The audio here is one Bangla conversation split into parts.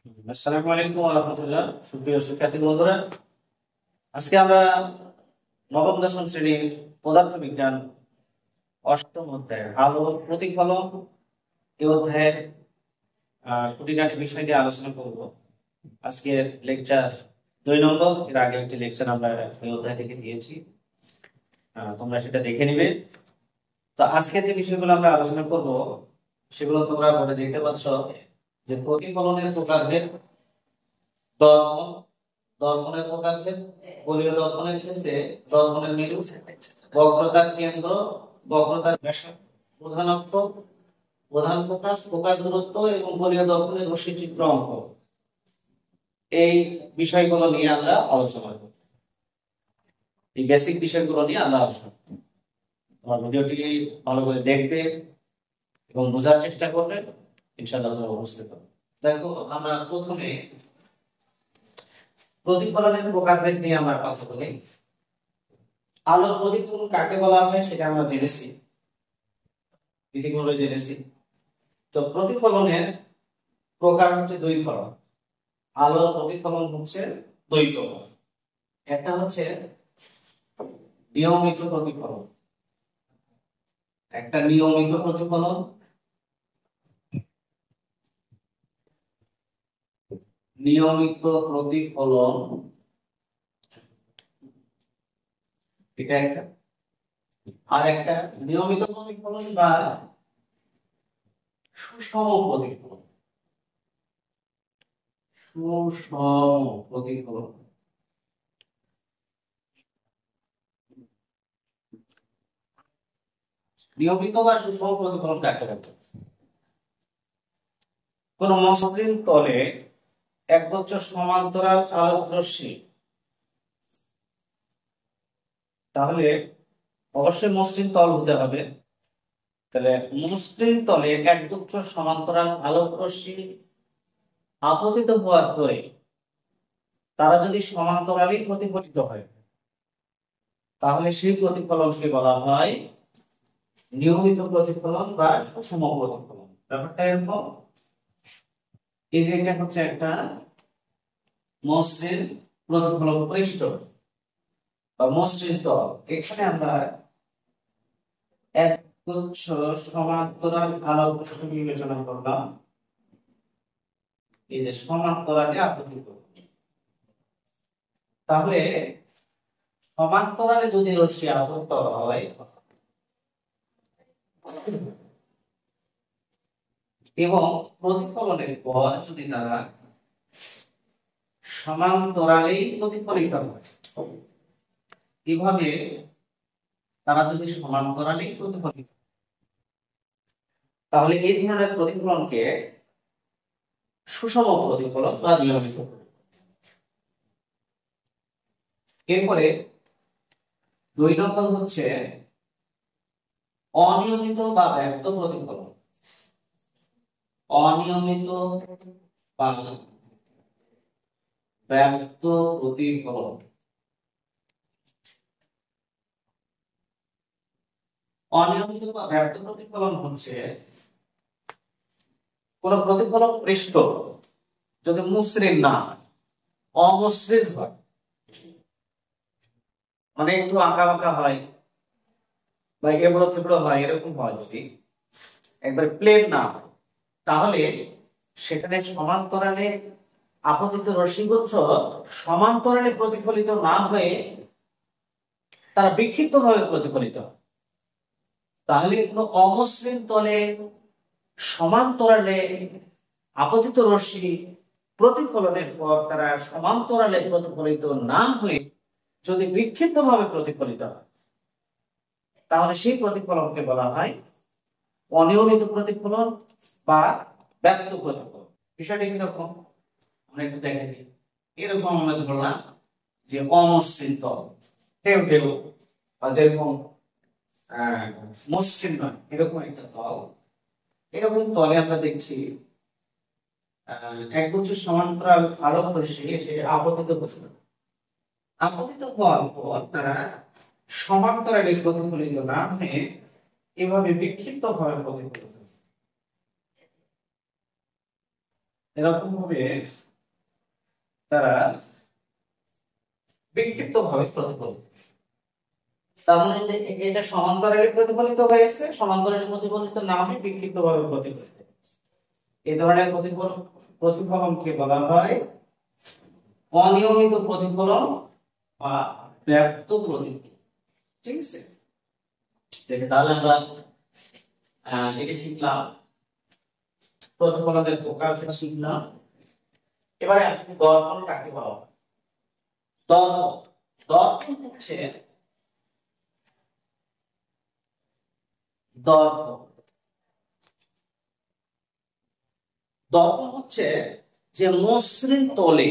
আসসালামু আলাইকুম ওয়া রাহমাতুল্লাহ। সুপ্রিয় শিক্ষার্থী বন্ধুরা, আজকে আমরা নবম দশম শ্রেণীর পদার্থবিজ্ঞান অষ্টম অধ্যায় আলোর প্রতিফলন এই অধ্যায়ের খুঁটিনাটি বিষয় নিয়ে আলোচনা করব। আজকের লেকচার 2 নম্বর। এর আগে একটি লেকচার আমরা এই অধ্যায় থেকে দিয়েছি, তোমরা সেটা দেখে নিবে। তো আজকে যে বিষয়গুলো আমরা আলোচনা করব সেগুলো তোমরা বোর্ডে দেখতে পাচ্ছ, যে প্রতিফলনের প্রকারভেদ, দর্পণ, দর্পণের প্রকারভেদ, গোলীয় দর্পণের ক্ষেত্রে দর্পণের মেরু, বক্রতার কেন্দ্র, বক্রতার ব্যাসার্ধ, প্রধান অক্ষ, প্রধান ফোকাস, ফোকাস দূরত্ব এবং গোলীয় দর্পণের রশ্মিচিত্র অঙ্কন, এই বিষয়গুলো নিয়ে আমরা আলোচনা করব। এই বেসিক বিষয়গুলো নিয়ে আমরা আলোচনা করব। আমার ভিডিওটি ভালো করে দেখবে এবং বোঝার চেষ্টা করবে, ইনশাআল্লাহ তোমরা বুঝতে পারবে। দেখো, আমরা প্রথমে প্রতিফলনের প্রকারভেদ নিয়ে আমরা কথা বলি। আলোর প্রতিফলন কাকে বলা হয় সেটা আমরা জেনেছি, ইতিপূর্বে জেনেছি। তো প্রতিফলনের প্রকার হচ্ছে দুই ধরনের। আলোর প্রতিফলন হচ্ছে দুই প্রকার। একটা হচ্ছে নিয়মিত প্রতিফলন, একটা নিয়মিত প্রতিফলন, নিয়মিত প্রতিফলন এটা একটা। আর একটা নিয়মিত প্রতিফলন বা সুষম প্রতিফলন, সুষম প্রতিফলন। নিয়মিত বা সুষম প্রতিফলন কাকে বলে? কোন মসৃণ তলে একগুচ্ছ সমান্তরাল আলোক রশ্মি, তাহলে অবশ্যই মসৃণ তল হতে হবে। তাহলে মসৃণ তলে একগুচ্ছ সমান্তরাল আলোক রশ্মি আপতিত হওয়ার পরে তারা যদি সমান্তরালে প্রতিফলিত হয়, তাহলে সেই প্রতিফলনকে বলা হয় নিয়মিত প্রতিফলন বা সুষম প্রতিফলন। ব্যাপারটা এরকম, এই যে এটা হচ্ছে একটা মসৃণ প্রতিফলন পৃষ্ঠ বা মসৃণ তল। এখানে আমরা একগুচ্ছ সমান্তরাল আলোক রশ্মি বিবেচনা করলাম। এই যে সমান্তরালে আপতিত, তাহলে সমান্তরালে যদি রশ্মি আপতিত হয় এবং প্রতিফলনের পর যদি তারা সমান্তরালেই প্রতিফলিত হয়, এভাবে তারা যদি সমান্তরালেই প্রতিফলিত, তাহলে এই ধরনের প্রতিফলনকে সুষম প্রতিফলন বা নিয়মিত। এরপরে 2 নম্বর হচ্ছে অনিয়মিত বা ব্যক্ত প্রতিফলন। অনিয়মিত বা ব্যক্ত প্রতিফলন। অনিয়মিত বা ব্যক্ত প্রতিফলন হচ্ছে কোন প্রতিফলক পৃষ্ঠ যদি মসৃণ না হয়, অমসৃণ হয়, মানে একটু আঁকা বাঁকা হয় বা এবড়ো থেবড়ো হয়, এরকম হয়, যদি একবার প্লেন না হয়, তাহলে সেখানে সমান্তরালে আপতিত রশ্মিগুচ্ছ সমান্তরালে প্রতিফলিত না হয়ে তারা বিক্ষিপ্ত ভাবে প্রতিফলিত হয়। তাহলে কোনো অমসৃণ তলে সমান্তরালে আপতিত রশ্মি প্রতিফলনের পর তারা সমান্তরালে প্রতিফলিত না হয়ে যদি বিক্ষিপ্ত ভাবে প্রতিফলিত হয়, তাহলে সেই প্রতিফলনকে বলা হয় অনিয়মিত প্রতিফলন বা ব্যক্ত প্রতিফলন। বিষয়টা কিরকম আমরা একটু দেখে নিই। এরকম আমরা ধরলাম যে অমসৃণ তল, ঢেউ ঢেউ বা যেরকম মসৃণ নয় এরকম একটা তল। এরকম তলে আমরা দেখছি একগুচ্ছ সমান্তরাল আলোক রশ্মি এসে আপতিত হচ্ছে। আপতিত হওয়ার পর তারা সমান্তরালে প্রতিফলিত না হয়ে এভাবে বিক্ষিপ্ত ভাবে প্রতিফলিত। এরকম ভাবে তারা বিক্ষিপ্ত ভাবে প্রতিফলিত। তার মানে যে এটা সমান্তরালে প্রতিফলিত হয়েছে, সমান্তরালে প্রতিফলিত না হয়ে বিক্ষিপ্ত ভাবে প্রতিফলিত। এই ধরনের প্রতিফলনকে বলা হয় অনিয়মিত প্রতিফলন বা ব্যপ্ত প্রতিফলন। ঠিক আছে, তাহলে আমরা এটা শিখলাম, প্রতিফলনের প্রকারটা শিখলাম। এবারে আসলে দর্পণ কাকে বলা হয়? দর্পণ হচ্ছে দর্পণ হচ্ছে যে মসৃণ তলে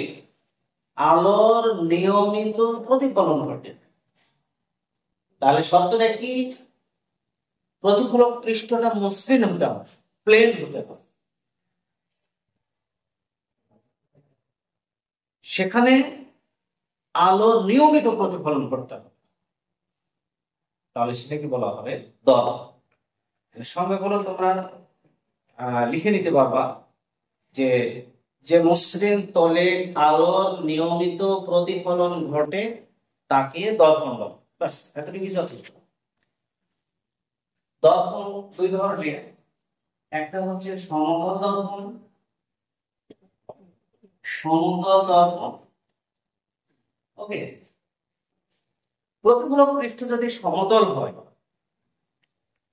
আলোর নিয়মিত প্রতিফলন ঘটে। তাহলে শব্দটা কি? প্রতিফলক পৃষ্ঠটা মসৃণ হতে হবে, প্লেন হতে হবে, সেখানে আলোর নিয়মিত প্রতিফলন করতে হবে, তাহলে সেটাকে বলা হবে দর্পণ। সঙ্গে বলো তোমরা লিখে নিতে পারবা যে যে মসৃণ তলে আলোর নিয়মিত প্রতিফলন ঘটে তাকে দর্পণ বলে। বাস, এতটুকু কিছু আছে। দর্পণ দুই ধরনের, একটা হচ্ছে সমতল দর্পণ। ওকে, প্রতিফলক পৃষ্ঠ যদি সমতল হয়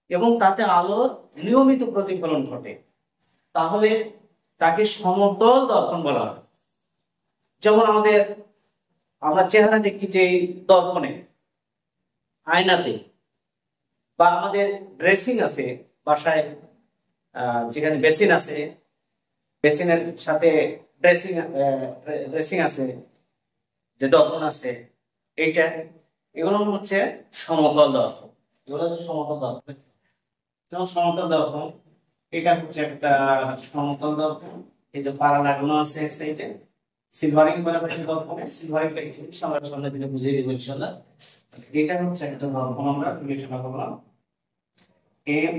এবং তাতে আলোর নিয়মিত প্রতিফলন ঘটে তাহলে তাকে সমতল দর্পণ বলা হয়। যেমন আমরা চেহারা দেখি যে দর্পণে, আয়নাতে, বা আমাদের ড্রেসিং আছে বাসায়, যেখানে বেসিন আছে, বেসিনের সাথে ড্রেসিং আছে, যে দর্পণ আছে, এগুলো হচ্ছে সমতল দর্পণ। এগুলো হচ্ছে সমতল দর্পণ। যেমন সমতল দর্পণ, এটা হচ্ছে একটা সমতল দর্পণ। এই যে পারা লাগানো আছে এক সাইডে, সিলভারিং করা আছে দর্পণে, সিলভারিং আমরা সামনে দিকে বুঝিয়ে দেবো ইনশাআল্লাহ। এটা হচ্ছে একটা দর্পণ, আমরা বিবেচনা করলাম এম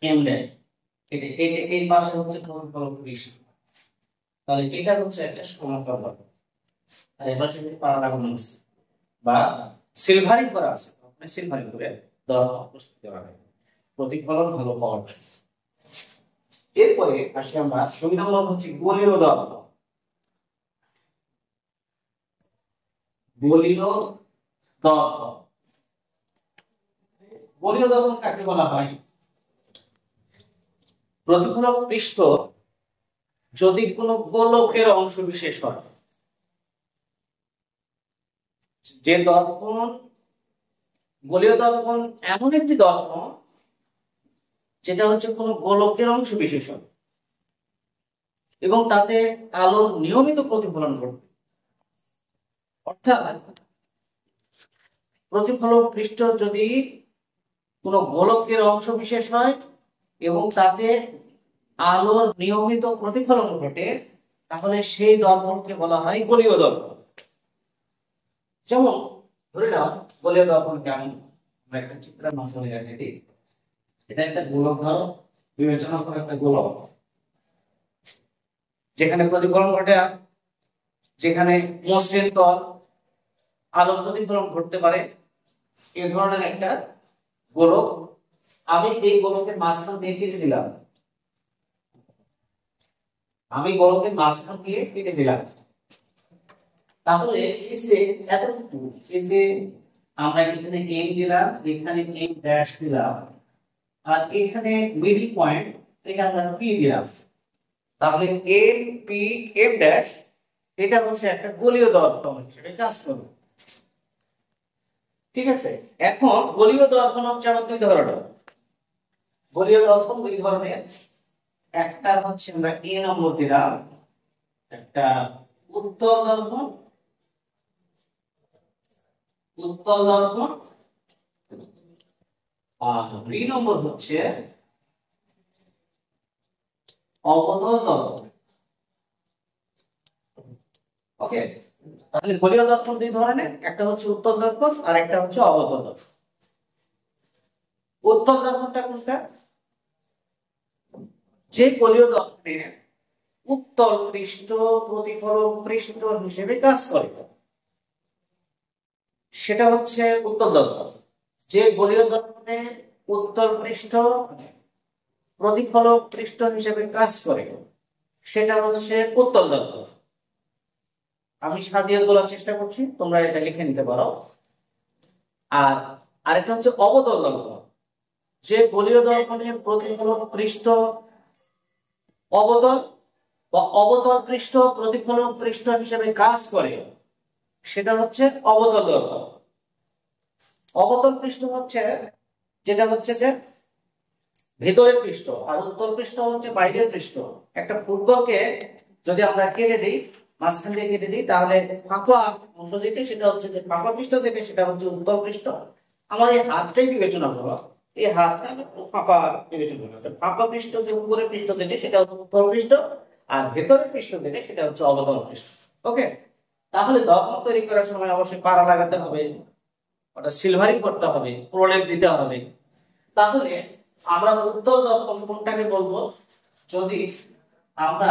এম ড্যাশ। এই পাশে হচ্ছে প্রতিফলক পৃষ্ঠ, তাহলে এটা হচ্ছে একটা সমতল দর্পণ। আর এবার যদি পারা লাগানো আছে বা সিলভারিং করা আছে, সিলভারিং করে দর্পণ প্রস্তুত করা হয় প্রতিফলন ভালো পাওয়ার জন্য। এরপরে আসি আমরা 2 নম্বর হচ্ছে গোলীয় দর্পণ। গোলীয় দর্পণ, গোলীয় দর্পণ কাকে বলা হয়? প্রতিফলক পৃষ্ঠ যদি কোনো গোলকের অংশ বিশেষ হয়, যে দর্পণ, গোলীয় দর্পণ এমন একটি দর্পণ যেটা হচ্ছে কোনো গোলকের অংশ বিশেষ হয় এবং তাতে আলোর নিয়মিত প্রতিফলন ঘটবে। অর্থাৎ প্রতিফলক পৃষ্ঠ যদি কোনো গোলকের অংশ বিশেষ হয় এবং তাতে আলোর নিয়মিত প্রতিফলন ঘটে তাহলে সেই দর্পণকে বলা হয় গোলীয় দর্পণ। যেমন ধরে নাও গোলীয় দর্পণ কেমন, আমরা একটা চিত্রের মাধ্যমে দেখাই দিই। এটা একটা গোলক, ধরো বিবেচনা করে একটা গোলক, যেখানে প্রতিফলন ঘটে, যেখানে মসৃণ তল, আলো প্রতিফলন ঘটতে পারে, এই ধরনের একটা গোলক। আমি এই গোলকের মাঝখান দিয়ে কেটে দিলাম, তাহলে এতটুকু আমরা এখানে এম দিলাম, এখানে এম ড্যাশ দিলাম, আর এখানে মিডল পয়েন্ট থেকে আমরা পি দিলাম। তাহলে এম পি এম ড্যাশ এটা হচ্ছে একটা গোলীয় দর্পণ হিসেবে কাজ করবে। ঠিক আছে, এখন গোলীয় দর্পণ হচ্ছে আবার দুই ধরনের। গোলীয় দর্পণ দুই ধরনের, একটা হচ্ছে আমরা এ নম্বর দিলাম, একটা উত্তল দর্পণ, আর দুই নম্বর হচ্ছে অবতল দর্পণ। ওকে, তাহলে গোলীয় দর্পণ দুই ধরনের, একটা হচ্ছে উত্তল দর্পণ আর একটা হচ্ছে অবতল দর্পণ। উত্তল দর্পণটা কোনটা? যে গোলীয় দর্পণে উত্তল পৃষ্ঠ প্রতিফলক পৃষ্ঠ হিসেবে কাজ করে, সেটা হচ্ছে উত্তল দর্পণ। যে গোলীয় দর্পণে উত্তল পৃষ্ঠ প্রতিফলক পৃষ্ঠ হিসেবে কাজ করে সেটা হচ্ছে উত্তল দর্পণ। আমি সাজিয়ে বলার চেষ্টা করছি, তোমরা এটা লিখে নিতে পারো। আর আরেকটা হচ্ছে অবতল দর্পণ। যে গোলীয় দর্পণের প্রতিফলক পৃষ্ঠ অবতল বা অবতল পৃষ্ঠ প্রতিফলক পৃষ্ঠ হিসেবে কাজ করে সেটা হচ্ছে অবতল দর্পণ। অবতল পৃষ্ঠ হচ্ছে যেটা হচ্ছে যে ভেতরের পৃষ্ঠ, আর উত্তল পৃষ্ঠ হচ্ছে বাইরের পৃষ্ঠ। একটা ফুটবলকে যদি আমরা কেটে দিই, মাঝখান দিয়ে কেটে দিই, তাহলে ফাঁকা অংশ যেটা সেটা হচ্ছে যে ফাঁকা পৃষ্ঠ যেটা সেটা হচ্ছে উত্তল পৃষ্ঠ। আমার এই হাতটাই বিবেচনা করো, এই হাতটা ফাঁকা বিবেচনা করো। ফাঁকা পৃষ্ঠ যে উপরের পৃষ্ঠ যেটা সেটা হচ্ছে উত্তল পৃষ্ঠ, আর ভেতরের পৃষ্ঠ যেটা সেটা হচ্ছে অবতল পৃষ্ঠ। ওকে, তাহলে দর্পণ তৈরি করার সময় অবশ্যই পাড়া লাগাতে হবে, ওটা সিলভারিং করতে হবে, প্রলেপ দিতে হবে। তাহলে আমরা উত্তল দর্পণ কোনটাকে বলবো? যদি আমরা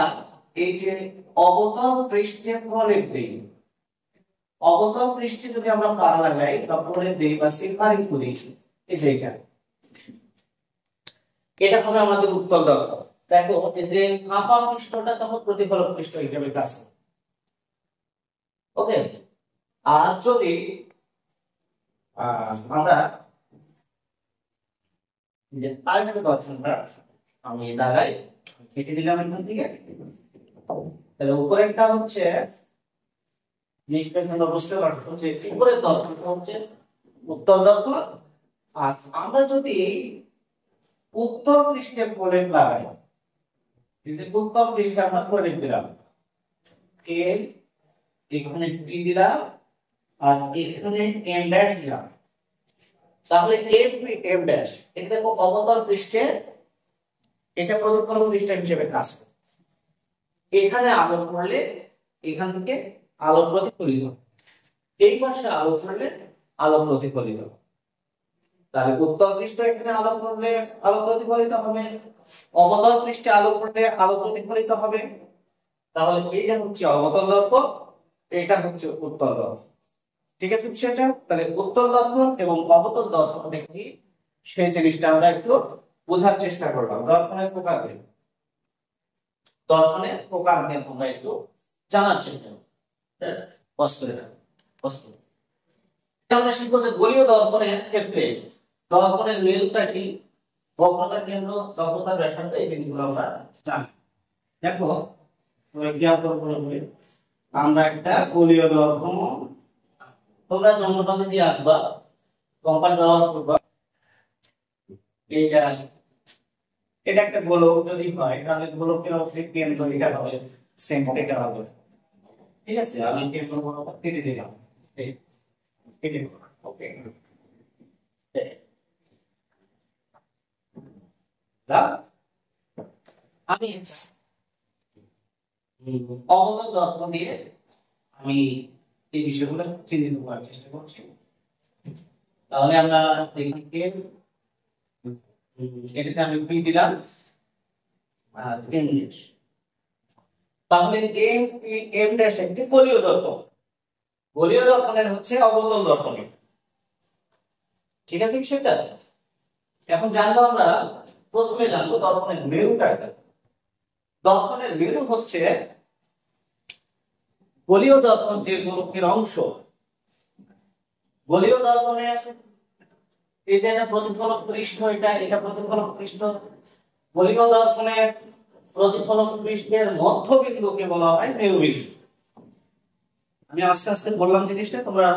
এই যে অবতল পৃষ্ঠে প্রলেপ দিই, অবতল পৃষ্ঠে যদি আমরা পাড়া লাগাই বা প্রলেপ দিই বা সিলভারিং করি, এই যে এটা হবে আমাদের উত্তল দর্পণ। দেখো যে ফাঁপা পৃষ্ঠটা তখন প্রতিফলক পৃষ্ঠ হিসেবে কাজ করে। ওকে, আর যদি আমরা যে আরেকটা দর্পণটা আমি দাগাই কেটে দিলাম এখান থেকে, তাহলে উপরেরটা হচ্ছে নিশ্চয়ই তোমরা বুঝতে পারছো যে উপরের দর্পণটা হচ্ছে উত্তল দর্পণ। আর আমরা যদি উত্তল পৃষ্ঠে প্রলেপ লাগাই, উত্তল পৃষ্ঠে আমরা প্রলেপ দিলাম, এখানে পি দিলাম আর এখানে এম ড্যাশ দিলাম, তাহলে এম পি এম ড্যাশ এটা দেখো অবতল পৃষ্ঠে, এটা প্রতিফলক পৃষ্ঠ হিসেবে কাজ করে। এখানে আলো পড়লে এখান থেকে আলো প্রতিফলিত, এই পাশে আলো পড়লে আলো প্রতিফলিত। তাহলে উত্তল পৃষ্ঠ এখানে আলো পড়লে আলো প্রতিফলিত হবে, অবতল পৃষ্ঠে আলো পড়লে আলো প্রতিফলিত হবে। তাহলে এইটা হচ্ছে অবতল দর্পণ, এটা হচ্ছে উত্তল দর্পণ। ঠিক আছে বিষয়টা? তাহলে উত্তল দর্পণ এবং অবতল দর্পণ দেখি, সেই জিনিসটা আমরা একটু বোঝার চেষ্টা করলাম। দর্পণের প্রকার, দর্পণের প্রকার নিয়ে তোমরা একটু জানার চেষ্টা করো। আমরা শিখবো যে গোলীয় দর্পণের ক্ষেত্রে দর্পণের মেরুটা কি, বক্রতার কেন্দ্র, দক্ষতার ব্যাসার্ধ, এই জিনিসগুলো আমরা জানি। দেখো আমরা একটা গোলীয় দর্পণ, তোমরা যন্ত্রপাতি দিয়ে আঁকবা, কম্পাস ব্যবহার করবা। এটা একটা গোলক যদি হয় তাহলে গোলকের অবশ্যই কেন্দ্র এটা হবে, সেন্টার এটা হবে। ঠিক আছে, আমি কেন্দ্র বরাবর কেটে দিলাম, কেটে দিলাম। ওকে, আমি অবতল দর্পণ দিয়ে আমি এই বিষয়গুলো চিহ্নিত করার চেষ্টা করছি। তাহলে আমরা এদিকে এটাকে আমি পি দিলাম আর এম ড্যাশ। তাহলে এম পি এম ড্যাশ একটি গোলীয় দর্পণ। গোলীয় দর্পণের হচ্ছে অবতল দর্পণ। ঠিক আছে বিষয়টা? এখন জানবো আমরা, প্রথমে জানবো দর্পণের মেরুটা। দর্পণের মেরু হচ্ছে গোলীয় দর্পণ যে গোলকের অংশ, গোলীয় দর্পণের এই যে প্রতিফলক পৃষ্ঠ, এটা প্রতিফলক পৃষ্ঠ। গোলীয় দর্পণের প্রতিফলক পৃষ্ঠের মধ্যবিন্দুকে বলা হয় মেরুবিন্দু। আমি আস্তে আস্তে বললাম জিনিসটা, তোমরা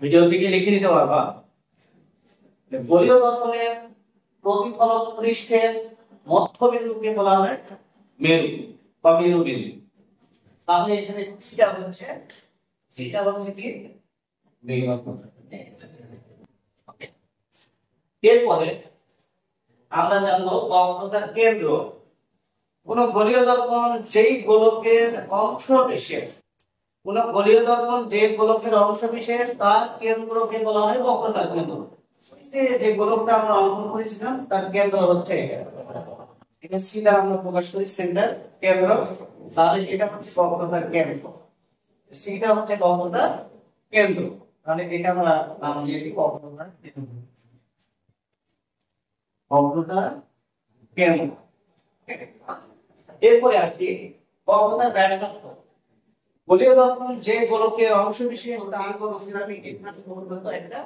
ভিডিও থেকে লিখে নিতে পারবা। গোলীয় দর্পণের প্রতিফলক পৃষ্ঠের মধ্যবিন্দুকে বলা হয় মেরু বা মেরুবিন্দু। তাহলে এখানে এটা হচ্ছে কি মেরু। এরপরে আমরা জানবো বক্রতার কেন্দ্র। কোন গোলীয় দর্পণ যেই গোলকের অংশ বিশেষ, কোন গোলীয় দর্পণ যে গোলকের অংশ বিশেষ তার কেন্দ্রকে বলা হয় বক্রতার কেন্দ্র। যে গোলকটা আমরা অঙ্কন করেছিলাম তার কেন্দ্র হচ্ছে এটা সি দ্বারা আমরা প্রকাশ করি সেন্টার কেন্দ্র, তাহলে এটা হচ্ছে বক্রতার কেন্দ্র, সিটা হচ্ছে বক্রতার কেন্দ্র, তাহলে এটা আমরা নাম দিয়ে দিই বক্রতার কেন্দ্র, বক্রতার কেন্দ্র। এরপরে আসি বক্রতার ব্যাসার্ধ। গোলীয় দর্পণ যে গোলকের অংশ বিশেষ তার গোলকের আমি এখানে পর্যন্ত একটা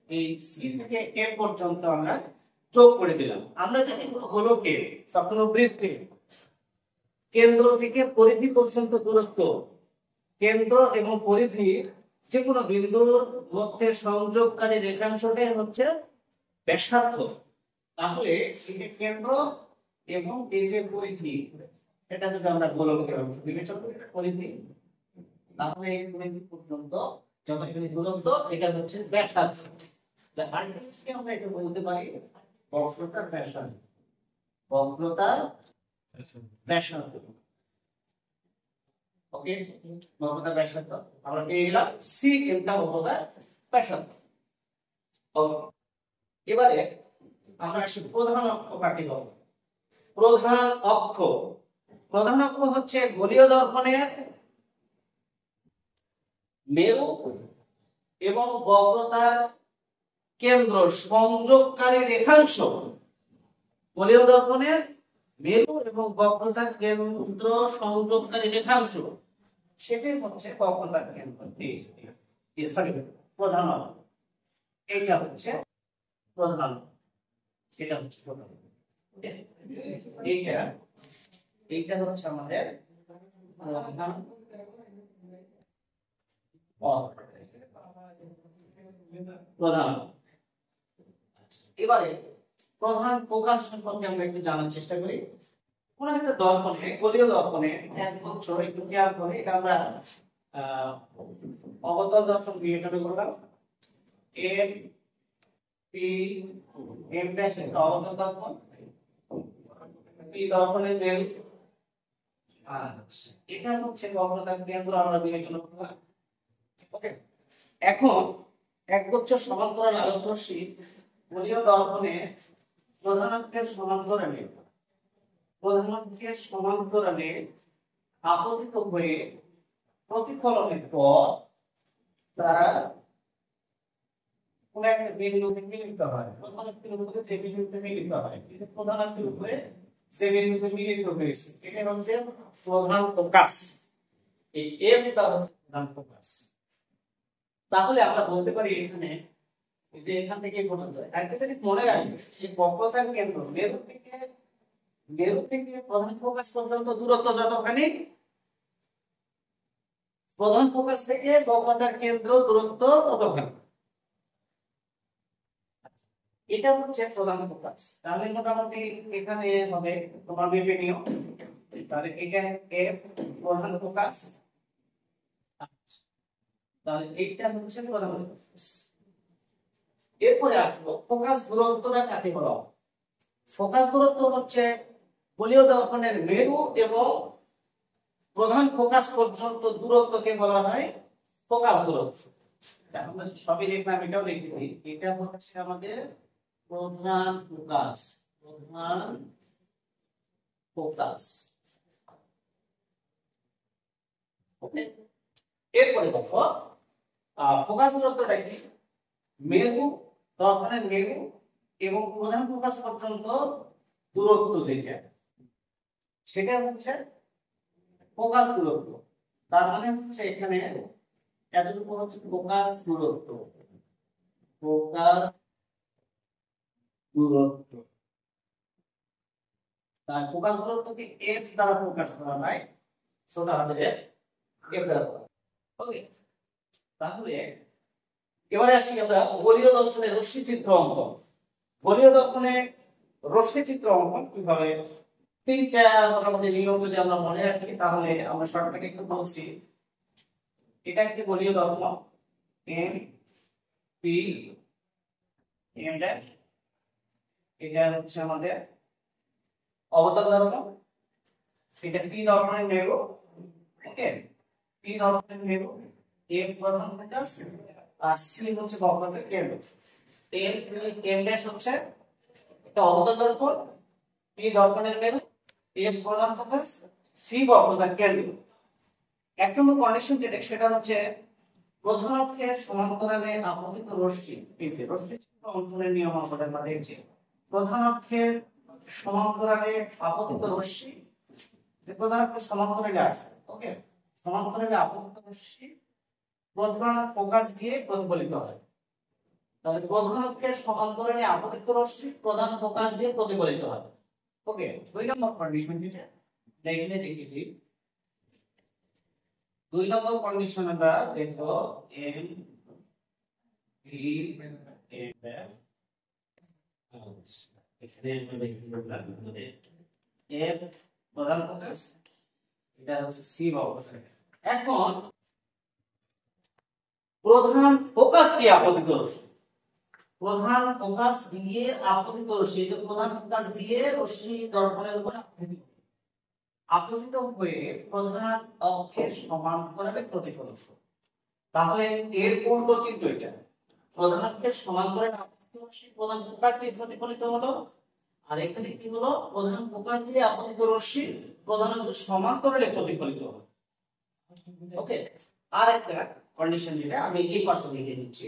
এই সি থেকে এ পর্যন্ত আমরা যোগ করে দিলাম। আমরা যদি কোনো গোলকে বা কোনো বৃত্তে কেন্দ্র থেকে পরিধি পর্যন্ত দূরত্ব, কেন্দ্র এবং পরিধি যে কোনো বিন্দুর মধ্যে সংযোগকারী রেখাংশটাই হচ্ছে ব্যাসার্ধ, তাহলে এই যে কেন্দ্র এবং এই যে পরিধি, এটা যদি আমরা গোলকের অংশ বিবেচনা করি পরিধি, তাহলে এই পরিধি পর্যন্ত যতটুকু দূরত্ব এটা হচ্ছে ব্যাসার্ধ। আলটিমেটলি আমরা এটা বলতে পারি বক্রতার ব্যাসার্ধ, বক্রতার ব্যাসার্ধ। ওকে, বক্রতার ব্যাসার্ধ আমরা পেয়ে গেলাম, সি এটা বক্রতার ব্যাসার্ধ। এবারে আমরা আসি প্রধান অক্ষ কাকে বলে। প্রধান অক্ষ, প্রধান অক্ষ হচ্ছে গোলীয় দর্পণের মেরু এবং বক্রতার কেন্দ্র সংযোগকারী রেখাংশ। গোলীয় দর্পণের মেরু এবং বক্রতার কেন্দ্র সংযোগকারী রেখাংশ, সেটাই হচ্ছে বক্রতার কেন্দ্র। প্রধান অক্ষ, এইটা হচ্ছে প্রধান, সেটা হচ্ছে প্রধান। এইটা এইটা হচ্ছে আমাদের প্রধান। এবারে প্রধান ফোকাস সম্পর্কে আমরা একটু জানার চেষ্টা করি। কোন একটা দর্পণে, গোলীয় দর্পণে এক গুচ্ছ, একটু খেয়াল করে এটা আমরা অবতল দর্পণ বিবেচনা করলাম। এ পি এম ড্যাশ একটা অবতল দর্পণ, পি দর্পণের মেরু, এটা হচ্ছে বক্রতার কেন্দ্র আমরা বিবেচনা করলাম। ওকে, এখন একগুচ্ছ সমান্তরাল আলোক রশ্মি গোলীয় দর্পণে প্রধান অক্ষের সমান্তরালে, প্রধান অক্ষের সমান্তরালে আপতিত হয়ে প্রতিফলনের পর তারা কোন একটা বিন্দুতে মিলিত হয়। প্রধান অক্ষের উপরে যে বিন্দুতে মিলিত হয়, এই যে প্রধান অক্ষের উপরে যে বিন্দুতে মিলিত হয়েছে, এটা হচ্ছে প্রধান ফোকাস। এই এফ টা হচ্ছে প্রধান ফোকাস। তাহলে আমরা বলতে পারি এখানে যে এখান থেকে পর্যন্ত একটা জিনিস মনে রাখবে, এই বক্রতার কেন্দ্র মেরু থেকে প্রধান ফোকাস পর্যন্ত দূরত্ব যতখানি, প্রধান ফোকাস থেকে বক্রতার কেন্দ্র দূরত্ব ততখানি, এটা হচ্ছে প্রধান ফোকাস। তাহলে মোটামুটি এখানে হবে তোমার মেপে নিও, তাহলে এটা এফ প্রধান ফোকাস, তাহলে এইটা হচ্ছে প্রধান ফোকাস। এরপরে আসবো ফোকাস দূরত্বটা কাকে বলা হয়। ফোকাস দূরত্ব হচ্ছে গোলীয় দর্পণের মেরু এবং প্রধান ফোকাস পর্যন্ত দূরত্বকে বলা হয় ফোকাস দূরত্ব। আমরা সবই লিখলাম, এটাও লিখে দিই, এটা হচ্ছে আমাদের প্রধান ফোকাস, প্রধান ফোকাস। ওকে, এরপরে দেখো ফোকাস দূরত্বটা কি, মেরু দর্পণের মেরু এবং প্রধান ফোকাস পর্যন্ত দূরত্ব যেটা, সেটা হচ্ছে ফোকাস দূরত্ব। তার মানে হচ্ছে এখানে এতটুকু হচ্ছে ফোকাস দূরত্ব, ফোকাস দূরত্ব। তার ফোকাস দূরত্বকে এফ দ্বারা প্রকাশ করা হয়, সেটা হবে এফ দ্বারা। ওকে, তাহলে এবারে আসি আমরা গোলীয় দর্পণের রশ্মি চিত্র অঙ্কন। গোলীয় দর্পণে রশ্মি চিত্র অঙ্কন কিভাবে, তিনটা মোটামুটি নিয়ম যদি আমরা মনে রাখি তাহলে আমরা শর্টকাটে একটু বলছি। এটা একটি গোলীয় দর্পণ, এম পি এম ড্যাশ, এটা হচ্ছে আমাদের অবতল দর্পণ, এটা পি দর্পণের মেরু। ওকে, পি দর্পণের মেরু, এম প্রধান ফোকাস আর সি হচ্ছে বক্রতার কেন্দ্র। এম ড্যাশ হচ্ছে একটা অবতল দর্পণ, পি দর্পণের মেরু, এফ প্রধান ফোকাস, সি বক্রতার কেন্দ্র। এক নম্বর কন্ডিশন যেটা সেটা হচ্ছে প্রধান অক্ষের সমান্তরালে আপতিত রশ্মি, পিসি রশ্মি অন্তরের নিয়ম আমরা দেখছি। প্রধান অক্ষের সমান্তরালে আপতিত রশ্মি, প্রধান অক্ষের সমান্তরালে আছে, ওকে, সমান্তরালে আপতিত রশ্মি প্রধান ফোকাস দিয়ে প্রতিফলিত হয়। তাহলে প্রধান অক্ষের সমান্তরালে আপতিত রশ্মি প্রধান ফোকাস দিয়ে প্রতিফলিত হয়, ওকে। দুই নম্বর কন্ডিশন যেটা এখানে দেখি, দুই নম্বর কন্ডিশন আমরা দেখব এম ভি এফ, এখানে আমরা দেখি এফ প্রধান ফোকাস, এটা হচ্ছে সি বক্রতা। এখন প্রধান ফোকাস দিয়ে আপতিত রশ্মি, প্রধান ফোকাস দিয়ে আপতিত রশ্মি, যে প্রধান ফোকাস দিয়ে রশ্মি দর্পণের উপর আপতিত হয়ে প্রধান অক্ষের সমান্তরালে প্রতিফলিত। তাহলে এর উল্টো কিন্তু এটা, প্রধান অক্ষের সমান্তরালে আপতিত রশ্মি প্রধান ফোকাস দিয়ে প্রতিফলিত হলো, আর এখানে কি হলো, প্রধান ফোকাস দিয়ে আপতিত রশ্মি প্রধান অক্ষের সমান্তরালে প্রতিফলিত হলো, ওকে। আর একটা কন্ডিশন যেটা আমি এই পাশে লিখে দিচ্ছি,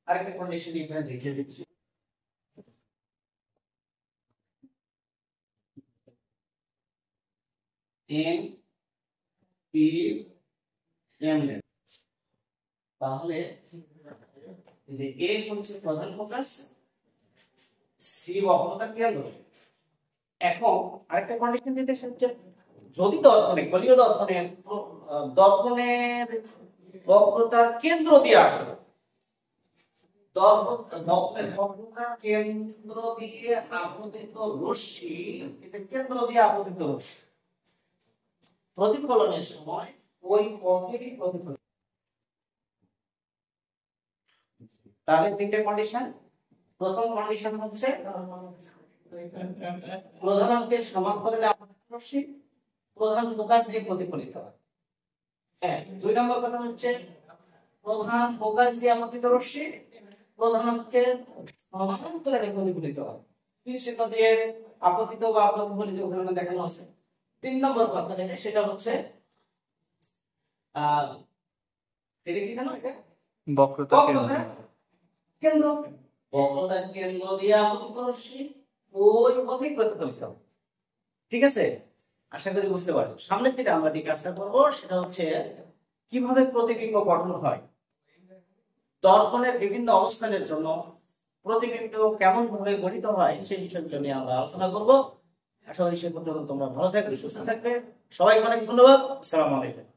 আরেকটা কন্ডিশন এখানে লিখে দিচ্ছি, এন পি এম। তাহলে যে এ হচ্ছে প্রধান ফোকাস, সি বক্রতার কেন্দ্র। এখন আরেকটা কন্ডিশন যেটা হচ্ছে যদি দর্পণে গলীয় দর্পণের দর্পণের বক্রতার কেন্দ্র দিয়ে আসে, দর্পণের বক্রতার কেন্দ্র দিয়ে আপতিত রশ্মি, কেন্দ্র দিয়ে আপতিত রশ্মি প্রতিফলনের সময় ওই পথেই প্রতিফলন। তাহলে তিনটে কন্ডিশন। প্রথম কন্ডিশন হচ্ছে প্রধান অক্ষের সমান্তরালে আপতিত রশ্মি প্রধান ফোকাস দিয়ে প্রতিফলিত হয়। হ্যাঁ, দুই নম্বর কথা হচ্ছে প্রধান ফোকাস দিয়ে আপতিত রশ্মি প্রধান অক্ষের সমান্তরালে প্রতিফলিত হয়। তিন চিহ্ন দিয়ে আপতিত বা প্রতিফলিত উদাহরণ দেখানো আছে। তিন নম্বর কথা যেটা সেটা হচ্ছে এটা কি জানো, এটা বক্রতার কেন্দ্র, বক্রতার কেন্দ্র দিয়ে আপতিত রশ্মি ওই পথে প্রতিফলিত হয়। ঠিক আছে, আশা করি বুঝতে পারছো। সামনের দিকে আমরা যে কাজটা করব সেটা হচ্ছে কিভাবে প্রতিবিম্ব গঠন হয়, দর্পণের বিভিন্ন অবস্থানের জন্য প্রতিবিম্ব কেমন ভাবে গঠিত হয় সেই বিষয়গুলো নিয়ে আমরা আলোচনা করব। আশা করি সে পর্যন্ত তোমরা ভালো থাকবে, সুস্থ থাকবে। সবাইকে অনেক ধন্যবাদ। আসসালামু আলাইকুম।